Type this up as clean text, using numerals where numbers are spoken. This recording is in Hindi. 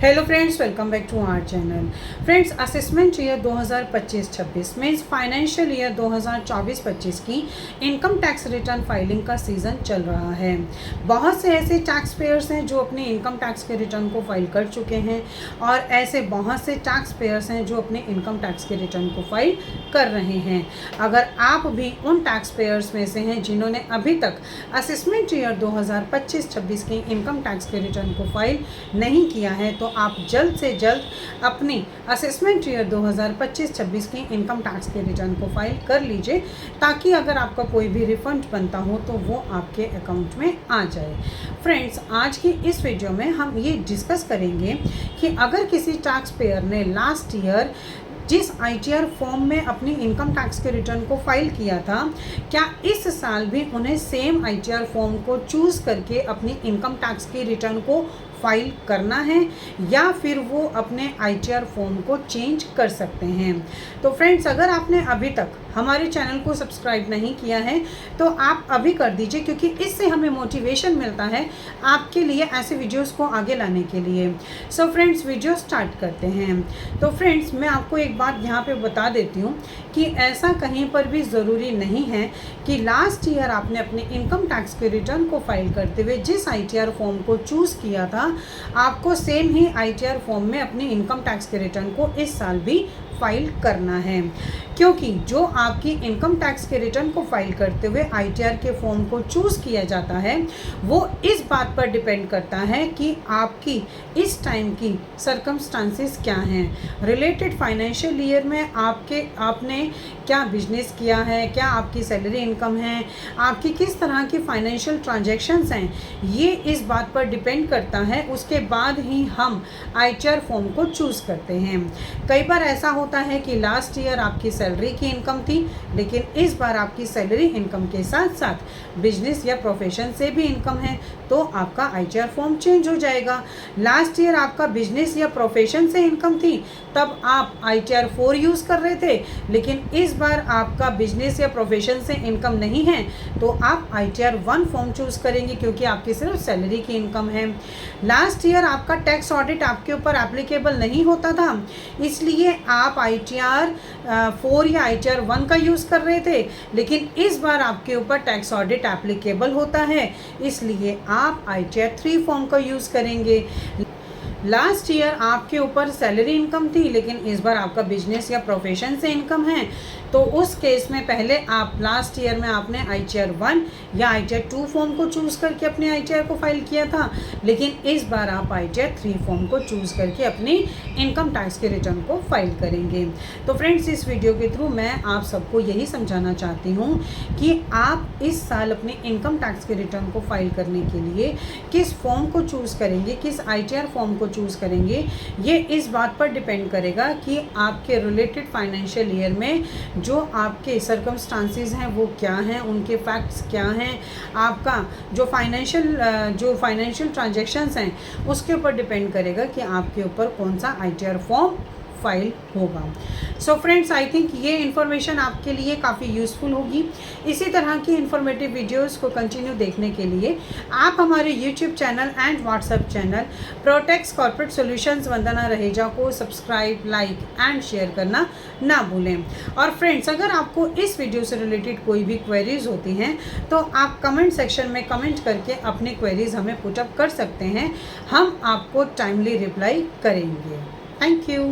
Hello friends, welcome back to our channel. Friends, assessment year 2025-26 में फाइनेंशियल ईयर 2024-25 की इनकम टैक्स रिटर्न फाइलिंग का सीज़न चल रहा है। बहुत से ऐसे टैक्स पेयर्स हैं जो अपने इनकम टैक्स के रिटर्न को फाइल कर चुके हैं और ऐसे बहुत से टैक्स पेयर्स हैं जो अपने इनकम टैक्स के रिटर्न को फाइल कर रहे हैं। अगर आप भी उन टैक्स पेयर्स में से हैं जिन्होंने अभी तक असेसमेंट ईयर 2025-26 के इनकम टैक्स के रिटर्न को फाइल नहीं किया है तो आप जल्द से जल्द अपनी असेसमेंट ईयर 2025-26 की इनकम टैक्स के रिटर्न को फाइल कर लीजिए, ताकि अगर आपका कोई भी रिफंड बनता हो तो वो आपके अकाउंट में आ जाए। फ्रेंड्स, आज की इस वीडियो में हम ये डिस्कस करेंगे कि अगर किसी टैक्स पेयर ने लास्ट ईयर जिस ITR फॉर्म में अपनी इनकम टैक्स के रिटर्न को फाइल किया था, क्या इस साल भी उन्हें सेम ITR फॉर्म को चूज़ करके अपनी इनकम टैक्स की रिटर्न को फाइल करना है या फिर वो अपने ITR फॉर्म को चेंज कर सकते हैं। तो फ्रेंड्स, अगर आपने अभी तक हमारे चैनल को सब्सक्राइब नहीं किया है तो आप अभी कर दीजिए, क्योंकि इससे हमें मोटिवेशन मिलता है आपके लिए ऐसे वीडियोस को आगे लाने के लिए। सो फ्रेंड्स, वीडियो स्टार्ट करते हैं। तो फ्रेंड्स, मैं आपको एक बात यहाँ पे बता देती हूँ कि ऐसा कहीं पर भी ज़रूरी नहीं है कि लास्ट ईयर आपने अपने इनकम टैक्स के रिटर्न को फाइल करते हुए जिस ITR फॉर्म को चूज़ किया था, आपको सेम ही ITR फॉर्म में अपनी इनकम टैक्स के रिटर्न को इस साल भी फाइल करना है। क्योंकि जो आपकी इनकम टैक्स के रिटर्न को फाइल करते हुए ITR के फॉर्म को चूज़ किया जाता है, वो इस बात पर डिपेंड करता है कि आपकी इस टाइम की सर्कमस्टांसेस क्या हैं। रिलेटेड फाइनेंशियल ईयर में आपने क्या बिजनेस किया है, क्या आपकी सैलरी इनकम है, आपकी किस तरह की फाइनेंशियल ट्रांजैक्शंस हैं, ये इस बात पर डिपेंड करता है। उसके बाद ही हम ITR फॉर्म को चूज़ करते हैं। कई बार ऐसा होता है कि लास्ट ईयर आपकी सैलरी की इनकम थी, लेकिन इस बार आपकी सैलरी इनकम के साथ साथ बिजनेस या प्रोफेशन से भी इनकम है, तो आपका ITR फॉर्म चेंज हो जाएगा। लास्ट ईयर आपका बिजनेस या प्रोफेशन से इनकम थी, तब आप ITR 4 यूज़ कर रहे थे, लेकिन इस बार आपका बिजनेस या प्रोफेशन से इनकम नहीं है तो आप ITR 1 फॉर्म चूज़ करेंगे, क्योंकि आपकी सिर्फ सैलरी की इनकम है। लास्ट ईयर आपका टैक्स ऑडिट आपके ऊपर एप्लीकेबल नहीं होता था, इसलिए आप ITR 4 या ITR 1 का यूज़ कर रहे थे, लेकिन इस बार आपके ऊपर टैक्स ऑडिट एप्लीकेबल होता है, इसलिए आप ITR 3 फॉर्म का यूज़ करेंगे। लास्ट ईयर आपके ऊपर सैलरी इनकम थी, लेकिन इस बार आपका बिजनेस या प्रोफेशन से इनकम है, तो उस केस में पहले आप लास्ट ईयर में आपने ITR 1 या ITR 2 फॉर्म को चूज़ करके अपने ITR को फाइल किया था, लेकिन इस बार आप ITR 3 फॉर्म को चूज़ करके अपनी इनकम टैक्स के रिटर्न को फाइल करेंगे। तो फ्रेंड्स, इस वीडियो के थ्रू मैं आप सबको यही समझाना चाहती हूँ कि आप इस साल अपने इनकम टैक्स के रिटर्न को फाइल करने के लिए किस फॉर्म को चूज़ करेंगे, किस ITR फॉर्म को चूज़ करेंगे, ये इस बात पर डिपेंड करेगा कि आपके रिलेटेड फाइनेंशियल ईयर में जो आपके सर्कमस्टांसेस हैं वो क्या हैं, उनके फैक्ट्स क्या हैं, आपका जो फाइनेंशियल ट्रांजैक्शंस हैं उसके ऊपर डिपेंड करेगा कि आपके ऊपर कौन सा ITR फॉर्म फाइल होगा। सो फ्रेंड्स, आई थिंक ये इन्फॉर्मेशन आपके लिए काफ़ी यूज़फुल होगी। इसी तरह की इन्फॉर्मेटिव वीडियोस को कंटिन्यू देखने के लिए आप हमारे YouTube channel and WhatsApp channel Protex corporate solutions Vandana Raheja को सब्सक्राइब, लाइक एंड शेयर करना ना भूलें। और फ्रेंड्स, अगर आपको इस वीडियो से रिलेटेड कोई भी क्वेरीज होती हैं तो आप कमेंट सेक्शन में कमेंट करके अपनी क्वेरीज हमें पुटअप कर सकते हैं, हम आपको टाइमली रिप्लाई करेंगे। Thank you.